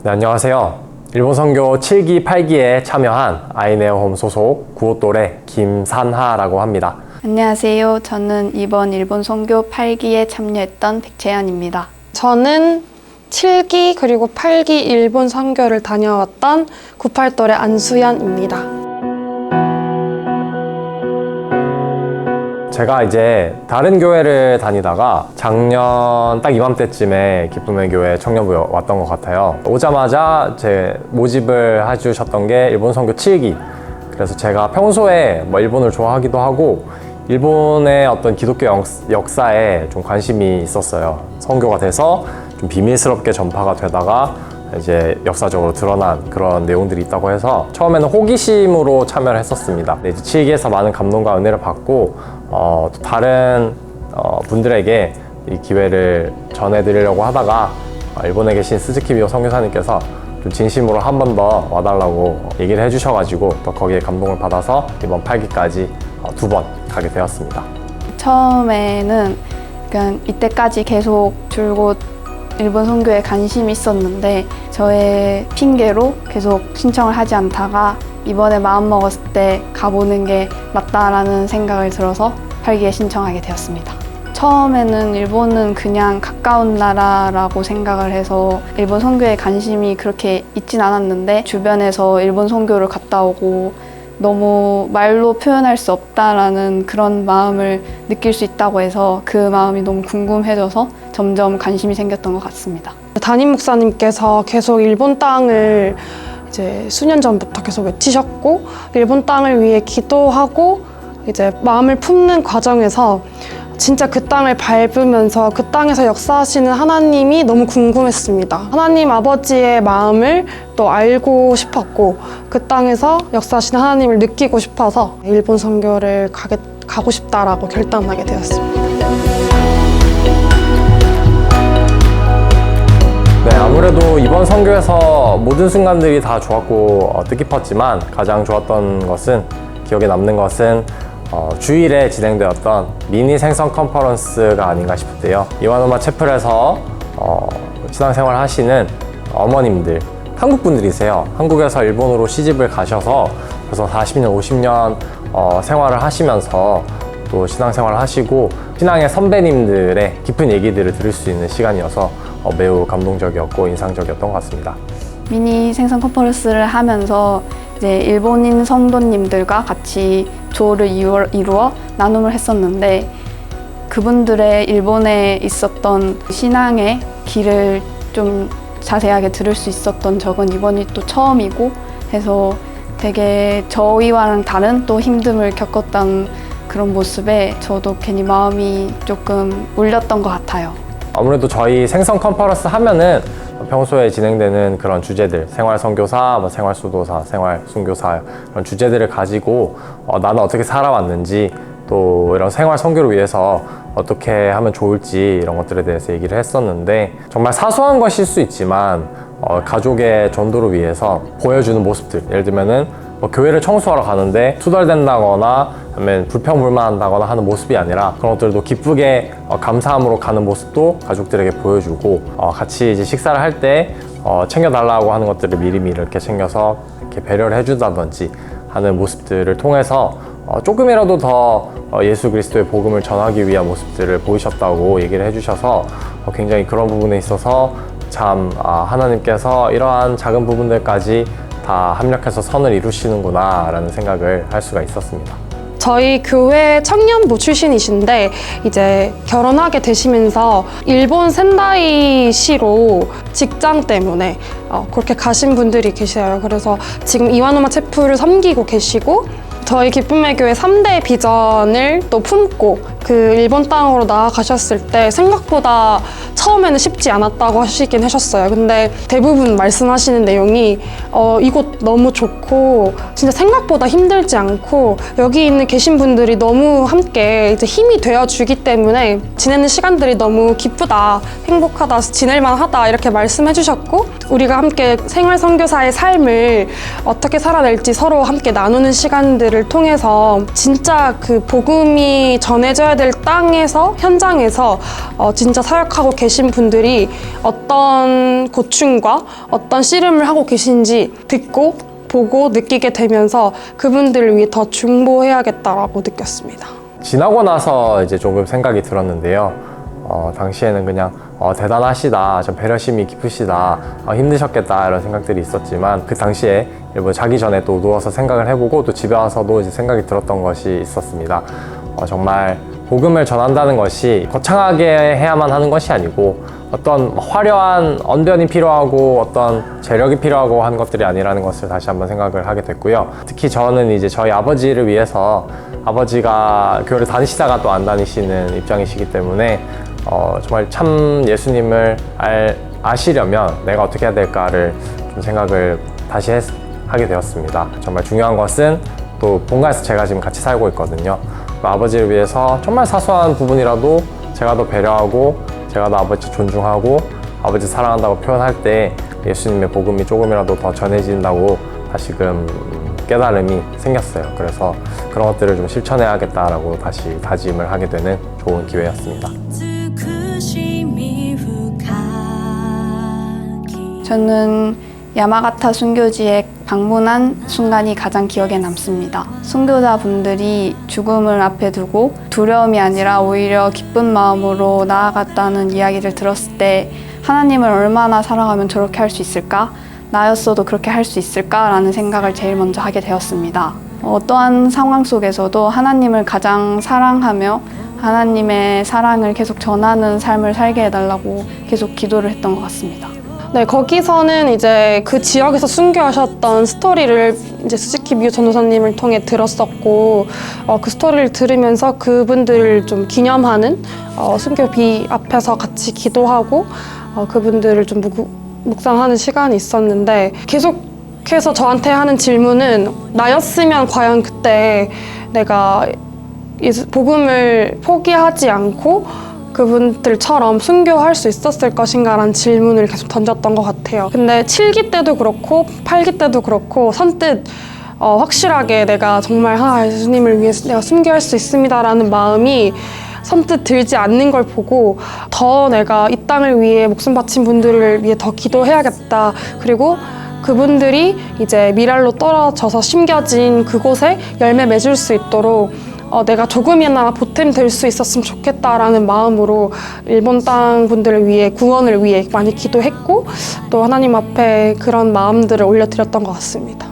네, 안녕하세요. 일본 선교 7기, 8기에 참여한 아이네어홈 소속 9호 또래 김산하라고 합니다. 안녕하세요. 저는 이번 일본 선교 8기에 참여했던 백채연입니다. 저는 7기 그리고 8기 일본 선교를 다녀왔던 98또래 안수연입니다. 제가 이제 다른 교회를 다니다가 작년 딱 이맘때쯤에 기쁨의 교회 청년부에 왔던 것 같아요. 오자마자 제 모집을 해주셨던 게 일본 선교 7기. 그래서 제가 평소에 일본을 좋아하기도 하고 일본의 어떤 기독교 역사에 좀 관심이 있었어요. 선교가 돼서 좀 비밀스럽게 전파가 되다가 이제 역사적으로 드러난 그런 내용들이 있다고 해서 처음에는 호기심으로 참여를 했었습니다. 이제 7기에서 많은 감동과 은혜를 받고 또 다른 분들에게 이 기회를 전해드리려고 하다가 일본에 계신 스즈키미오 선교사님께서 좀 진심으로 한 번 더 와달라고 얘기를 해주셔가지고 또 거기에 감동을 받아서 이번 8기까지 2번 가게 되었습니다. 처음에는 그냥 이때까지 계속 줄곧 일본 선교에 관심이 있었는데 저의 핑계로 계속 신청을 하지 않다가 이번에 마음먹었을 때 가보는 게 맞다라는 생각을 들어서 8기에 신청하게 되었습니다. 처음에는 일본은 그냥 가까운 나라라고 생각을 해서 일본 선교에 관심이 그렇게 있진 않았는데 주변에서 일본 선교를 갔다 오고 너무 말로 표현할 수 없다라는 그런 마음을 느낄 수 있다고 해서 그 마음이 너무 궁금해져서 점점 관심이 생겼던 것 같습니다. 담임 목사님께서 계속 일본 땅을 이제 수년 전부터 계속 외치셨고 일본 땅을 위해 기도하고 이제 마음을 품는 과정에서 진짜 그 땅을 밟으면서 그 땅에서 역사하시는 하나님이 너무 궁금했습니다. 하나님 아버지의 마음을 또 알고 싶었고 그 땅에서 역사하시는 하나님을 느끼고 싶어서 일본 선교를 가고 싶다라고 결단하게 되었습니다. 네, 아무래도 이번 선교에서 모든 순간들이 다 좋았고 뜻깊었지만 가장 좋았던 것은 기억에 남는 것은 주일에 진행되었던 미니 생선 컨퍼런스가 아닌가 싶은데요. 이와노마 채플에서 신앙생활 하시는 어머님들, 한국 분들이세요. 한국에서 일본으로 시집을 가셔서 벌써 40년, 50년 생활을 하시면서 또 신앙생활을 하시고 신앙의 선배님들의 깊은 얘기들을 들을 수 있는 시간이어서 매우 감동적이었고 인상적이었던 것 같습니다. 미니 생선 컨퍼런스를 하면서 이제 일본인 성도님들과 같이 조를 이루어 나눔을 했었는데 그분들의 일본에 있었던 신앙의 길을 좀 자세하게 들을 수 있었던 적은 이번이 또 처음이고 해서 되게 저희와는 다른 또 힘듦을 겪었던 그런 모습에 저도 괜히 마음이 조금 울렸던 것 같아요. 아무래도 저희 생선 컨퍼런스 하면은 평소에 진행되는 그런 주제들, 생활선교사, 생활수도사, 생활순교사 그런 주제들을 가지고 나는 어떻게 살아왔는지 또 이런 생활선교를 위해서 어떻게 하면 좋을지 이런 것들에 대해서 얘기를 했었는데 정말 사소한 것일 수 있지만 가족의 전도를 위해서 보여주는 모습들, 예를 들면은 교회를 청소하러 가는데 투덜댄다거나 아니면 불평불만한다거나 하는 모습이 아니라 그런 것들도 기쁘게 감사함으로 가는 모습도 가족들에게 보여주고 같이 이제 식사를 할 때 챙겨달라고 하는 것들을 미리미리 이렇게 챙겨서 이렇게 배려를 해준다든지 하는 모습들을 통해서 조금이라도 더 예수 그리스도의 복음을 전하기 위한 모습들을 보이셨다고 얘기를 해주셔서 굉장히 그런 부분에 있어서 참 하나님께서 이러한 작은 부분들까지 다 합력해서 선을 이루시는구나 라는 생각을 할 수가 있었습니다. 저희 교회 청년부 출신이신데 이제 결혼하게 되시면서 일본 센다이시로 직장 때문에 그렇게 가신 분들이 계셔요. 그래서 지금 이와노마 채플을 섬기고 계시고 저희 기쁨의 교회 3대 비전을 또 품고 그 일본 땅으로 나아가셨을 때 생각보다 처음에는 쉽지 않았다고 하시긴 하셨어요. 근데 대부분 말씀하시는 내용이 이곳 너무 좋고 진짜 생각보다 힘들지 않고 여기 계신 분들이 너무 함께 이제 힘이 되어주기 때문에 지내는 시간들이 너무 기쁘다, 행복하다, 지낼만하다 이렇게 말씀해 주셨고 우리가 함께 생활선교사의 삶을 어떻게 살아낼지 서로 함께 나누는 시간들을 이야기를 통해서 진짜 그 복음이 전해져야 될 땅에서, 현장에서 진짜 사역하고 계신 분들이 어떤 고충과 어떤 씨름을 하고 계신지 듣고 보고 느끼게 되면서 그분들을 위해 더 중보해야겠다라고 느꼈습니다. 지나고 나서 이제 조금 생각이 들었는데요. 당시에는 그냥 대단하시다, 좀 배려심이 깊으시다, 힘드셨겠다 이런 생각들이 있었지만 그 당시에 일본 자기 전에 또 누워서 생각을 해보고 또 집에 와서도 이제 생각이 들었던 것이 있었습니다. 정말 복음을 전한다는 것이 거창하게 해야만 하는 것이 아니고 어떤 화려한 언변이 필요하고 어떤 재력이 필요하고 하는 것들이 아니라는 것을 다시 한번 생각을 하게 됐고요. 특히 저는 이제 저희 아버지를 위해서 아버지가 교회를 다니시다가 또 안 다니시는 입장이시기 때문에 정말 참 예수님을 아시려면 내가 어떻게 해야 될까를 좀 생각을 다시 하게 되었습니다. 정말 중요한 것은 또 본가에서 제가 지금 같이 살고 있거든요. 아버지를 위해서 정말 사소한 부분이라도 제가 더 배려하고 제가 더 아버지 존중하고 아버지 사랑한다고 표현할 때 예수님의 복음이 조금이라도 더 전해진다고 다시금 깨달음이 생겼어요. 그래서 그런 것들을 좀 실천해야겠다라고 다시 다짐을 하게 되는 좋은 기회였습니다. 저는 야마가타 순교지에 방문한 순간이 가장 기억에 남습니다. 순교자분들이 죽음을 앞에 두고 두려움이 아니라 오히려 기쁜 마음으로 나아갔다는 이야기를 들었을 때 하나님을 얼마나 사랑하면 저렇게 할 수 있을까? 나였어도 그렇게 할 수 있을까라는 생각을 제일 먼저 하게 되었습니다. 어떠한 상황 속에서도 하나님을 가장 사랑하며 하나님의 사랑을 계속 전하는 삶을 살게 해달라고 계속 기도를 했던 것 같습니다. 네, 거기서는 이제 그 지역에서 순교하셨던 스토리를 이제 스즈키 미유 전도사님을 통해 들었었고, 그 스토리를 들으면서 그분들을 좀 기념하는 순교비 앞에서 같이 기도하고 그분들을 좀 묵상하는 시간이 있었는데, 계속해서 저한테 하는 질문은 나였으면 과연 그때 내가 복음을 포기하지 않고 그분들처럼 순교할 수 있었을 것인가라는 질문을 계속 던졌던 것 같아요. 근데 7기 때도 그렇고 8기 때도 그렇고 선뜻 확실하게 내가 정말 예수님을 위해서 내가 순교할 수 있습니다라는 마음이 선뜻 들지 않는 걸 보고 더 내가 이 땅을 위해 목숨 바친 분들을 위해 더 기도해야겠다. 그리고 그분들이 이제 미랄로 떨어져서 심겨진 그곳에 열매 맺을 수 있도록 내가 조금이나마 보탬 될 수 있었으면 좋겠다라는 마음으로 일본 땅 분들을 위해 구원을 위해 많이 기도했고 또 하나님 앞에 그런 마음들을 올려드렸던 것 같습니다.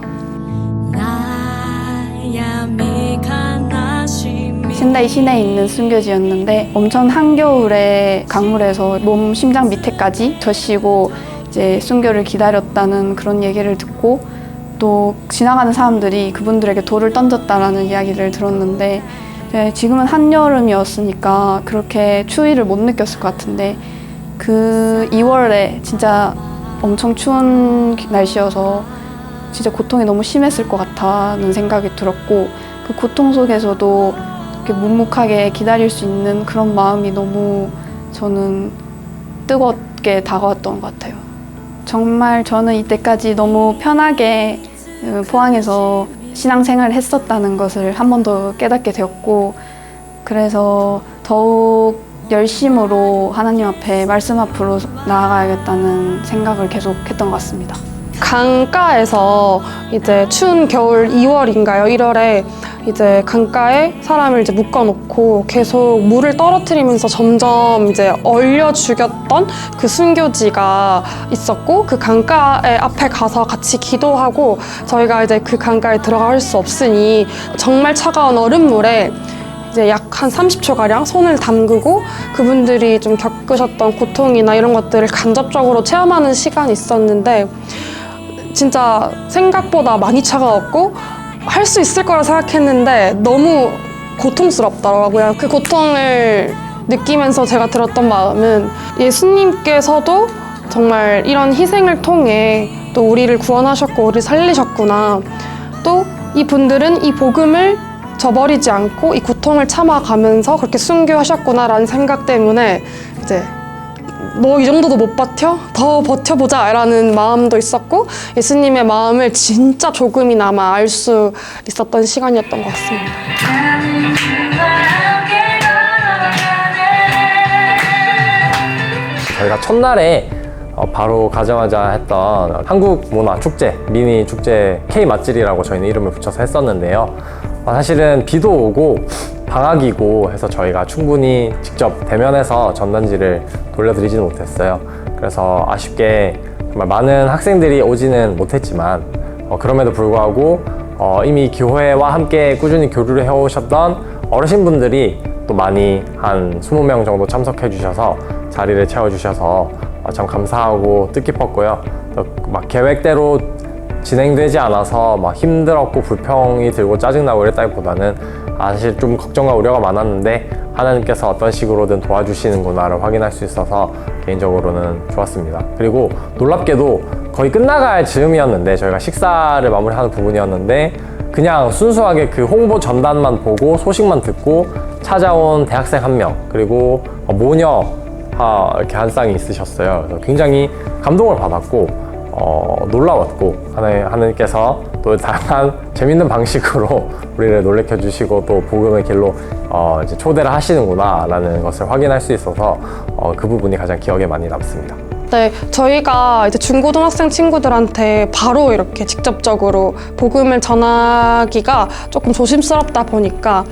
신다이 시내에 있는 순교지였는데 엄청 한겨울에 강물에서 몸 심장 밑에까지 젖히고 이제 순교를 기다렸다는 그런 얘기를 듣고 또 지나가는 사람들이 그분들에게 돌을 던졌다라는 이야기를 들었는데 지금은 한여름이었으니까 그렇게 추위를 못 느꼈을 것 같은데 그 2월에 진짜 엄청 추운 날씨여서 진짜 고통이 너무 심했을 것 같다는 생각이 들었고 그 고통 속에서도 이렇게 묵묵하게 기다릴 수 있는 그런 마음이 너무 저는 뜨겁게 다가왔던 것 같아요. 정말 저는 이때까지 너무 편하게 포항에서 신앙생활을 했었다는 것을 한 번 더 깨닫게 되었고 그래서 더욱 열심으로 하나님 앞에 말씀 앞으로 나아가야겠다는 생각을 계속 했던 것 같습니다. 강가에서 이제 추운 겨울 2월인가요? 1월에 이제 강가에 사람을 이제 묶어놓고 계속 물을 떨어뜨리면서 점점 이제 얼려 죽였던 그 순교지가 있었고 그 강가에 앞에 가서 같이 기도하고 저희가 이제 그 강가에 들어갈 수 없으니 정말 차가운 얼음물에 이제 약 한 30초가량 손을 담그고 그분들이 좀 겪으셨던 고통이나 이런 것들을 간접적으로 체험하는 시간이 있었는데 진짜 생각보다 많이 차가웠고 할 수 있을 거라 생각했는데 너무 고통스럽더라고요. 그 고통을 느끼면서 제가 들었던 마음은 예수님께서도 정말 이런 희생을 통해 또 우리를 구원하셨고 우리를 살리셨구나. 또 이 분들은 이 복음을 저버리지 않고 이 고통을 참아가면서 그렇게 순교하셨구나라는 생각 때문에 이제 너 이 정도도 못 버텨? 더 버텨보자 라는 마음도 있었고 예수님의 마음을 진짜 조금이나마 알 수 있었던 시간이었던 것 같습니다. 저희가 첫날에 바로 가자마자 했던 한국 문화 축제, 미니 축제 K 맛질이라고 저희는 이름을 붙여서 했었는데요. 사실은 비도 오고 방학이고 해서 저희가 충분히 직접 대면해서 전단지를 돌려드리지는 못했어요. 그래서 아쉽게 정말 많은 학생들이 오지는 못했지만 그럼에도 불구하고 이미 교회와 함께 꾸준히 교류를 해오셨던 어르신분들이 또 많이 한 20명 정도 참석해 주셔서 자리를 채워주셔서 참 감사하고 뜻깊었고요. 막 계획대로 진행되지 않아서 막 힘들었고 불평이 들고 짜증나고 이랬다기보다는 사실 좀 걱정과 우려가 많았는데 하나님께서 어떤 식으로든 도와주시는구나를 확인할 수 있어서 개인적으로는 좋았습니다. 그리고 놀랍게도 거의 끝나갈 즈음이었는데 저희가 식사를 마무리하는 부분이었는데 그냥 순수하게 그 홍보 전단만 보고 소식만 듣고 찾아온 대학생 한 명 그리고 모녀 이렇게 한 쌍이 있으셨어요. 그래서 굉장히 감동을 받았고 놀라웠고 하나님께서 또 다양한 재밌는 방식으로 우리를 놀래켜 주시고 또 복음의 길로 이제 초대를 하시는구나 라는 것을 확인할 수 있어서 그 부분이 가장 기억에 많이 남습니다. 네, 저희가 이제 중고등학생 친구들한테 바로 이렇게 직접적으로 복음을 전하기가 조금 조심스럽다 보니까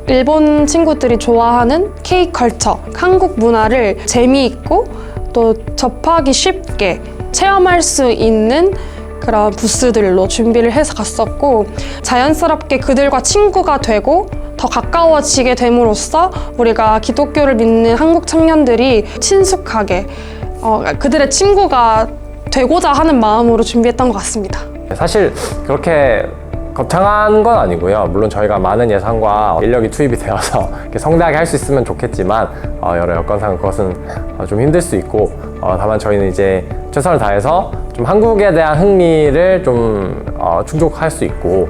일본 친구들이 좋아하는 K-컬처, 한국 문화를 재미있고 또 접하기 쉽게 체험할 수 있는 그런 부스들로 준비를 해서 갔었고 자연스럽게 그들과 친구가 되고 더 가까워지게 됨으로써 우리가 기독교를 믿는 한국 청년들이 친숙하게 그들의 친구가 되고자 하는 마음으로 준비했던 것 같습니다. 사실 그렇게 거창한 건 아니고요. 물론 저희가 많은 예산과 인력이 투입이 되어서 이렇게 성대하게 할 수 있으면 좋겠지만 여러 여건상 그것은 좀 힘들 수 있고 다만 저희는 이제 최선을 다해서 좀 한국에 대한 흥미를 좀 충족할 수 있고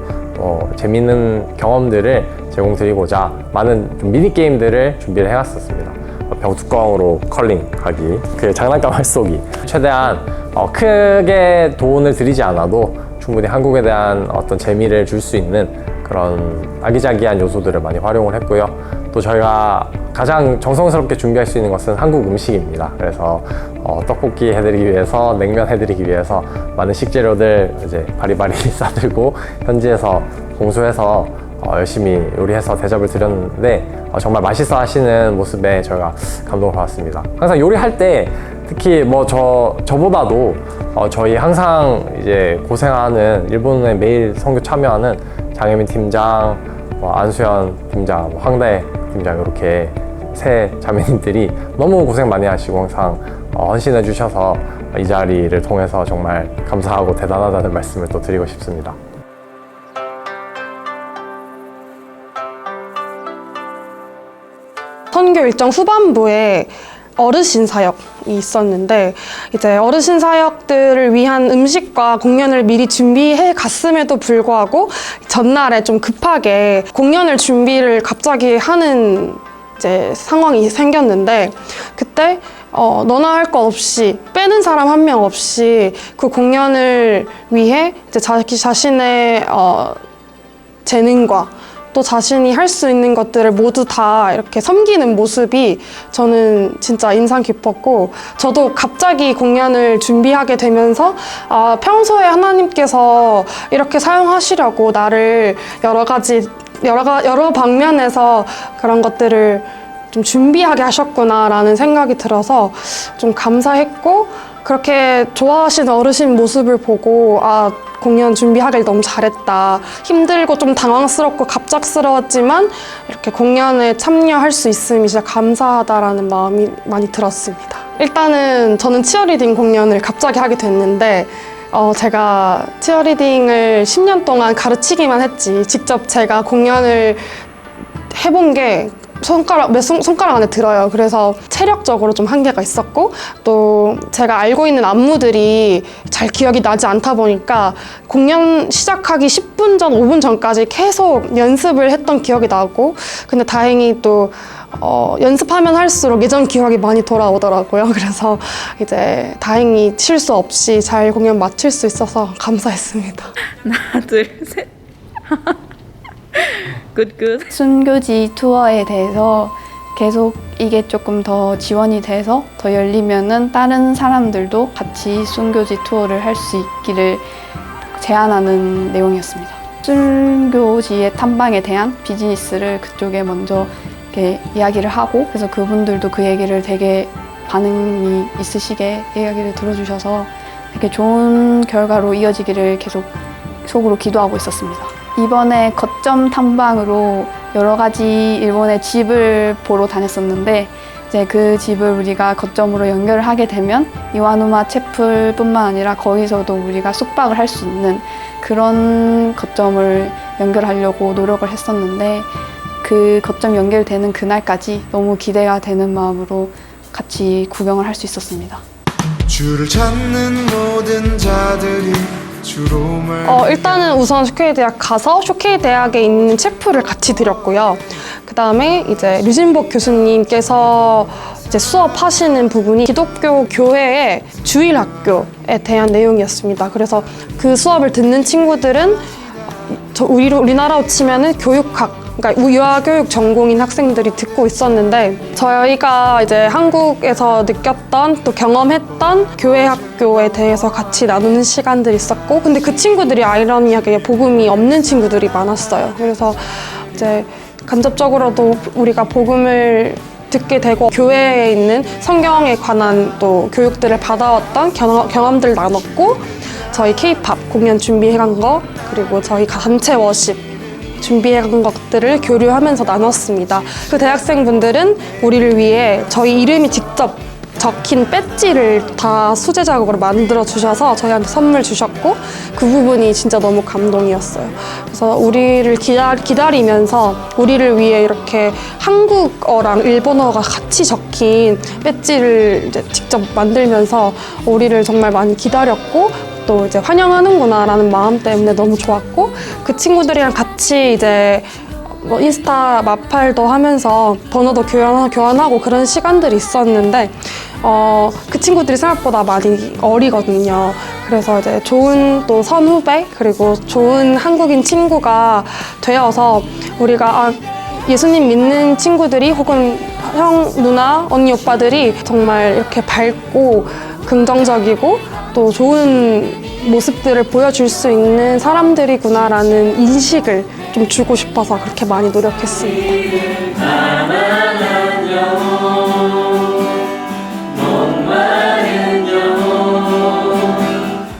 재밌는 경험들을 제공드리고자 많은 좀 미니 게임들을 준비를 해왔었습니다. 병뚜껑으로 컬링 하기, 그 장난감 활쏘기, 최대한 크게 돈을 들이지 않아도 충분히 한국에 대한 어떤 재미를 줄 수 있는 그런 아기자기한 요소들을 많이 활용을 했고요. 또 저희가 가장 정성스럽게 준비할 수 있는 것은 한국 음식입니다. 그래서 떡볶이 해드리기 위해서, 냉면 해드리기 위해서 많은 식재료들 이제 바리바리 싸들고 현지에서 공수해서 열심히 요리해서 대접을 드렸는데 정말 맛있어 하시는 모습에 저희가 감동을 받았습니다. 항상 요리할 때 특히 뭐 저보다도 저희 항상 이제 고생하는 일본에 매일 선교 참여하는 장혜민 팀장, 안수현 팀장, 황대 팀장 이렇게 세 자매님들이 너무 고생 많이 하시고 항상 헌신해 주셔서 이 자리를 통해서 정말 감사하고 대단하다는 말씀을 또 드리고 싶습니다. 선교 일정 후반부에 어르신 사역이 있었는데 이제 어르신 사역들을 위한 음식과 공연을 미리 준비해 갔음에도 불구하고 전날에 좀 급하게 공연을 준비를 갑자기 하는 이제 상황이 생겼는데 그때 너나 할 것 없이 빼는 사람 한 명 없이 그 공연을 위해 이제 자기 자신의 재능과 또 자신이 할 수 있는 것들을 모두 다 이렇게 섬기는 모습이 저는 진짜 인상 깊었고 저도 갑자기 공연을 준비하게 되면서 평소에 하나님께서 이렇게 사용하시려고 나를 여러 방면에서 그런 것들을 좀 준비하게 하셨구나라는 생각이 들어서 좀 감사했고 그렇게 좋아하시는 어르신 모습을 보고 공연 준비하길 너무 잘했다. 힘들고 좀 당황스럽고 갑작스러웠지만 이렇게 공연에 참여할 수 있음이 진짜 감사하다라는 마음이 많이 들었습니다. 일단은 저는 치어리딩 공연을 갑자기 하게 됐는데 제가 치어리딩을 10년 동안 가르치기만 했지 직접 제가 공연을 해본 게 손가락 안에 들어요. 그래서 체력적으로 좀 한계가 있었고 또 제가 알고 있는 안무들이 잘 기억이 나지 않다 보니까 공연 시작하기 10분 전, 5분 전까지 계속 연습을 했던 기억이 나고 근데 다행히 또 연습하면 할수록 예전 기억이 많이 돌아오더라고요. 그래서 이제 다행히 실수 없이 잘 공연 마칠 수 있어서 감사했습니다. 하나, 둘, 셋. 굿굿. 순교지 투어에 대해서 계속 이게 조금 더 지원이 돼서 더 열리면은 다른 사람들도 같이 순교지 투어를 할 수 있기를 제안하는 내용이었습니다. 순교지의 탐방에 대한 비즈니스를 그쪽에 먼저 이렇게 이야기를 하고, 그래서 그분들도 그 얘기를 되게 반응이 있으시게 이야기를 들어주셔서 되게 좋은 결과로 이어지기를 계속 속으로 기도하고 있었습니다. 이번에 거점 탐방으로 여러 가지 일본의 집을 보러 다녔었는데, 이제 그 집을 우리가 거점으로 연결을 하게 되면 이와누마 채플뿐만 아니라 거기서도 우리가 숙박을 할 수 있는 그런 거점을 연결하려고 노력을 했었는데, 그 거점 연결되는 그날까지 너무 기대가 되는 마음으로 같이 구경을 할 수 있었습니다. 주를 찾는 모든 자들이 주로만 일단은 우선 쇼케이 대학 가서 쇼케이 대학에 있는 체프를 같이 드렸고요. 그 다음에 이제 류진복 교수님께서 이제 수업하시는 부분이 기독교 교회의 주일 학교에 대한 내용이었습니다. 그래서 그 수업을 듣는 친구들은 우리나라로 치면은 교육학, 그러니까 유아교육 전공인 학생들이 듣고 있었는데, 저희가 이제 한국에서 느꼈던 또 경험했던 교회 학교에 대해서 같이 나누는 시간들이 있었고, 근데 그 친구들이 아이러니하게 복음이 없는 친구들이 많았어요. 그래서 이제 간접적으로도 우리가 복음을 듣게 되고 교회에 있는 성경에 관한 또 교육들을 받아왔던 경험들을 나눴고, 저희 K-팝 공연 준비해간 거, 그리고 저희 단체 워십 준비해간 것들을 교류하면서 나눴습니다. 그 대학생분들은 우리를 위해 저희 이름이 직접 적힌 배지를 다 수제 작업으로 만들어 주셔서 저희한테 선물 주셨고, 그 부분이 진짜 너무 감동이었어요. 그래서 우리를 기다리면서 우리를 위해 이렇게 한국어랑 일본어가 같이 적힌 배지를 이제 직접 만들면서 우리를 정말 많이 기다렸고, 또 이제 환영하는구나라는 마음 때문에 너무 좋았고, 그 친구들이랑 같이 이제 뭐 인스타 마팔도 하면서 번호도 교환하고 그런 시간들이 있었는데, 그 친구들이 생각보다 많이 어리거든요. 그래서 이제 좋은 또 선후배, 그리고 좋은 한국인 친구가 되어서 우리가 예수님 믿는 친구들이 혹은 형, 누나, 언니, 오빠들이 정말 이렇게 밝고 긍정적이고 또 좋은 모습들을 보여줄 수 있는 사람들이구나라는 인식을 좀 주고 싶어서 그렇게 많이 노력했습니다.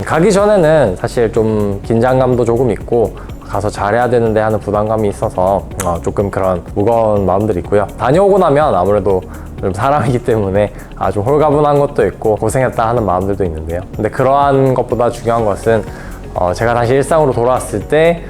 가기 전에는 사실 좀 긴장감도 조금 있고 가서 잘해야 되는데 하는 부담감이 있어서 조금 그런 무거운 마음들이 있고요. 다녀오고 나면 아무래도 좀 사람이기 때문에 좀 홀가분한 것도 있고 고생했다 하는 마음들도 있는데요. 근데 그러한 것보다 중요한 것은 제가 다시 일상으로 돌아왔을 때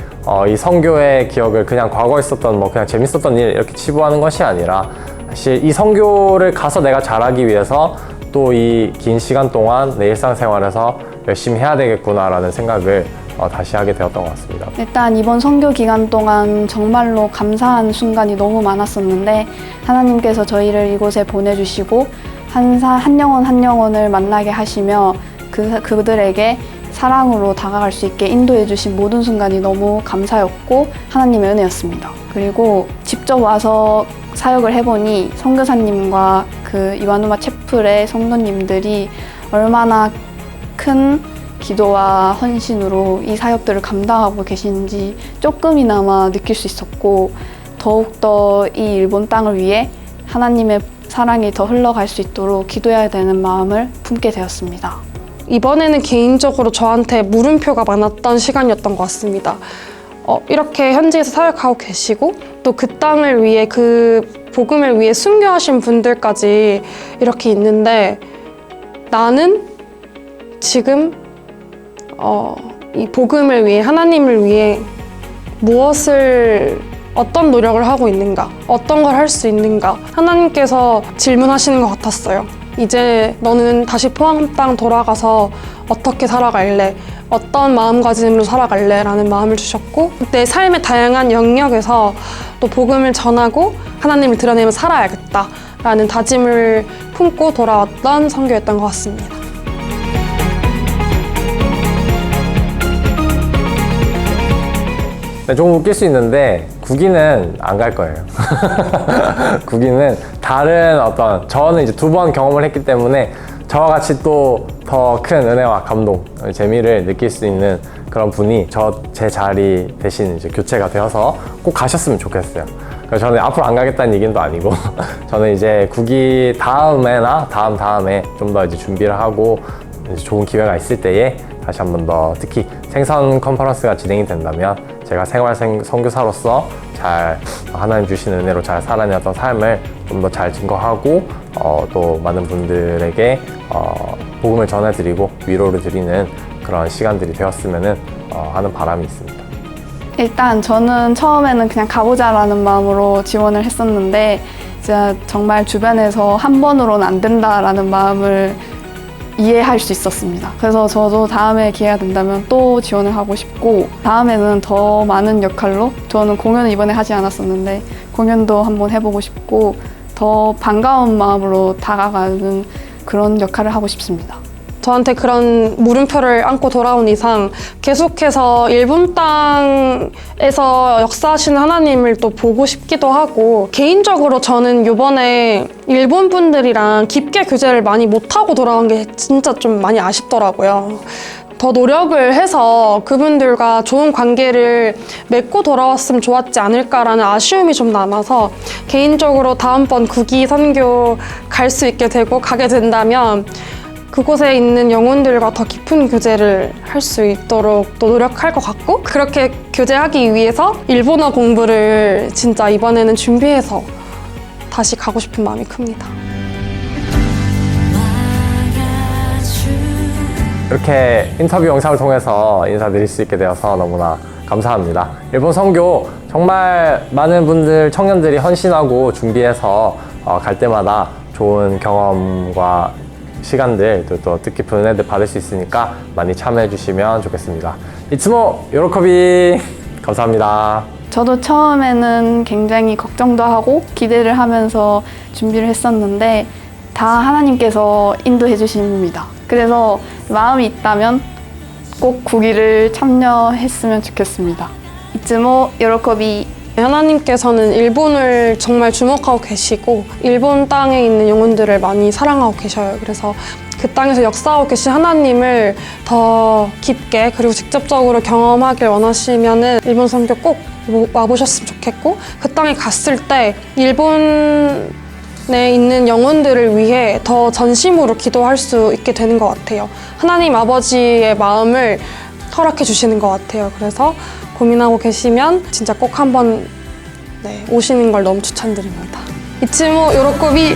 이 선교의 기억을 그냥 과거에 있었던 그냥 재밌었던 일 이렇게 치부하는 것이 아니라, 사실 이 선교를 가서 내가 잘하기 위해서 또 이 긴 시간 동안 내 일상생활에서 열심히 해야 되겠구나라는 생각을 다시 하게 되었던 것 같습니다. 일단 이번 선교 기간 동안 정말로 감사한 순간이 너무 많았었는데, 하나님께서 저희를 이곳에 보내주시고 한 영혼 한 영혼을 만나게 하시며 그들에게 사랑으로 다가갈 수 있게 인도해 주신 모든 순간이 너무 감사였고 하나님의 은혜였습니다. 그리고 직접 와서 사역을 해보니 선교사님과 그 이와누마 채플의 성도님들이 얼마나 큰 기도와 헌신으로 이 사역들을 감당하고 계신지 조금이나마 느낄 수 있었고, 더욱더 이 일본 땅을 위해 하나님의 사랑이 더 흘러갈 수 있도록 기도해야 되는 마음을 품게 되었습니다. 이번에는 개인적으로 저한테 물음표가 많았던 시간이었던 것 같습니다. 이렇게 현지에서 사역하고 계시고 또 그 땅을 위해, 그 복음을 위해 순교하신 분들까지 이렇게 있는데, 나는 지금 이 복음을 위해, 하나님을 위해 어떤 노력을 하고 있는가, 어떤 걸 할 수 있는가, 하나님께서 질문하시는 것 같았어요. 이제 너는 다시 포항 땅 돌아가서 어떻게 살아갈래? 어떤 마음가짐으로 살아갈래? 라는 마음을 주셨고 내 삶의 다양한 영역에서 또 복음을 전하고 하나님을 드러내며 살아야겠다 라는 다짐을 품고 돌아왔던 선교였던 것 같습니다. 네, 조금 웃길 수 있는데 국기는 안 갈 거예요. 국기는 다른 어떤 저는 이제 2번 경험을 했기 때문에 저와 같이 또 더 큰 은혜와 감동, 재미를 느낄 수 있는 그런 분이 제 자리 대신 이제 교체가 되어서 꼭 가셨으면 좋겠어요. 그래서 저는 앞으로 안 가겠다는 얘기는 또 아니고 저는 이제 국기 다음에나 다음에 좀 더 이제 준비를 하고 이제 좋은 기회가 있을 때에 다시 한 번 더 특히 생선 컨퍼런스가 진행이 된다면 제가 생활 선교사로서 잘 하나님 주신 은혜로 잘 살아내었던 삶을 좀 더 잘 증거하고 또 많은 분들에게 복음을 전해드리고 위로를 드리는 그런 시간들이 되었으면 하는 바람이 있습니다. 일단 저는 처음에는 그냥 가보자라는 마음으로 지원을 했었는데 진짜 정말 주변에서 한 번으로는 안 된다라는 마음을 이해할 수 있었습니다. 그래서 저도 다음에 기회가 된다면 또 지원을 하고 싶고 다음에는 더 많은 역할로 저는 공연을 이번에 하지 않았었는데 공연도 한번 해보고 싶고 더 반가운 마음으로 다가가는 그런 역할을 하고 싶습니다. 저한테 그런 물음표를 안고 돌아온 이상 계속해서 일본 땅에서 역사하시는 하나님을 또 보고 싶기도 하고 개인적으로 저는 이번에 일본 분들이랑 깊게 교제를 많이 못하고 돌아온 게 진짜 좀 많이 아쉽더라고요. 더 노력을 해서 그분들과 좋은 관계를 맺고 돌아왔으면 좋았지 않을까라는 아쉬움이 좀 남아서 개인적으로 다음번 국기 선교 갈 수 있게 되고 가게 된다면 그곳에 있는 영혼들과 더 깊은 교제를 할 수 있도록 또 노력할 것 같고 그렇게 교제하기 위해서 일본어 공부를 진짜 이번에는 준비해서 다시 가고 싶은 마음이 큽니다. 이렇게 인터뷰 영상을 통해서 인사드릴 수 있게 되어서 너무나 감사합니다. 일본 선교 정말 많은 분들, 청년들이 헌신하고 준비해서 갈 때마다 좋은 경험과 시간들 또 뜻깊은 은혜들 받을 수 있으니까 많이 참여해 주시면 좋겠습니다. 이츠모 요로코비 감사합니다. 저도 처음에는 굉장히 걱정도 하고 기대를 하면서 준비를 했었는데 다 하나님께서 인도해 주십니다. 그래서 마음이 있다면 꼭 국기를 참여했으면 좋겠습니다. 이츠모 요로코비. 하나님께서는 일본을 정말 주목하고 계시고 일본 땅에 있는 영혼들을 많이 사랑하고 계셔요. 그래서 그 땅에서 역사하고 계신 하나님을 더 깊게 그리고 직접적으로 경험하길 원하시면은 일본 선교 꼭 와보셨으면 좋겠고 그 땅에 갔을 때 일본에 있는 영혼들을 위해 더 전심으로 기도할 수 있게 되는 것 같아요. 하나님 아버지의 마음을 허락해 주시는 것 같아요. 그래서 고민하고 계시면 진짜 꼭 한번 오시는 걸 너무 추천드립니다. 이츠모 요로코비.